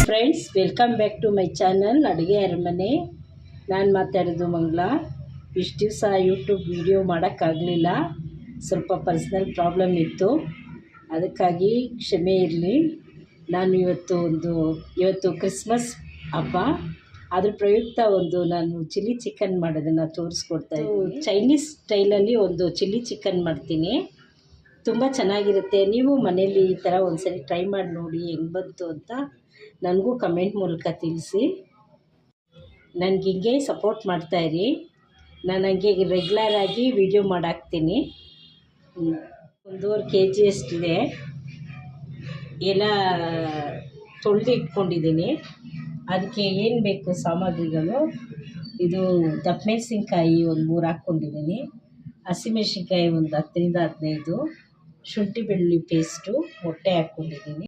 Friends, welcome back to my channel Aduge Aramane. ನಾನು ಮಾತಾಡೋದು ಮಂಗಳ. ಇಷ್ಟು ದಿವಸ ಯೂಟ್ಯೂಬ್ ವಿಡಿಯೋ ಮಾಡೋಕ್ಕಾಗಲಿಲ್ಲ, ಸ್ವಲ್ಪ ಪರ್ಸ್ನಲ್ ಪ್ರಾಬ್ಲಮ್ ಇತ್ತು, ಅದಕ್ಕಾಗಿ ಕ್ಷಮೆ ಇರಲಿ. ನಾನು ಇವತ್ತು ಕ್ರಿಸ್ಮಸ್ ಹಬ್ಬ, ಅದ್ರ ಪ್ರಯುಕ್ತ ನಾನು ಚಿಲ್ಲಿ ಚಿಕನ್ ಮಾಡೋದನ್ನು ತೋರಿಸ್ಕೊಡ್ತಾ ಇದ್ದೀನಿ. ಚೈನೀಸ್ ಸ್ಟೈಲಲ್ಲಿ ಚಿಲ್ಲಿ ಚಿಕನ್ ಮಾಡ್ತೀನಿ, ತುಂಬ ಚೆನ್ನಾಗಿರುತ್ತೆ. ನೀವು ಮನೇಲಿ ಈ ಥರ ಒಂದ್ಸರಿ ಟ್ರೈ ಮಾಡಿ ನೋಡಿ, ಹೆಂಗೆ ಬಂತು ಅಂತ ನನಗೂ ಕಮೆಂಟ್ ಮೂಲಕ ತಿಳಿಸಿ. ನನಗೆ ಹಿಂಗೆ ಸಪೋರ್ಟ್ ಮಾಡ್ತಾಯಿರಿ. ನಾನು ಹಂಗೆ ರೆಗ್ಯುಲರಾಗಿ ವಿಡಿಯೋ ಮಾಡಾಕ್ತೀನಿ. 1.5 kg ಅಷ್ಟಿದೆ. ಎಲ್ಲ ತೊಳೆದು ಇಟ್ಕೊಂಡಿದ್ದೀನಿ. ಅದಕ್ಕೆ ಏನು ಬೇಕು ಸಾಮಗ್ರಿಗಳು, ಇದು ದಪ್ಪಮೆಣಸಿನ್ಕಾಯಿ 3 ಹಾಕ್ಕೊಂಡಿದ್ದೀನಿ, ಹಸಿಮೆಣ್ಸಿನ್ಕಾಯಿ 10 ರಿಂದ 15, ಶುಂಠಿ ಬೆಳ್ಳುಳ್ಳಿ ಪೇಸ್ಟು, ಮೊಟ್ಟೆ ಹಾಕ್ಕೊಂಡಿದ್ದೀನಿ.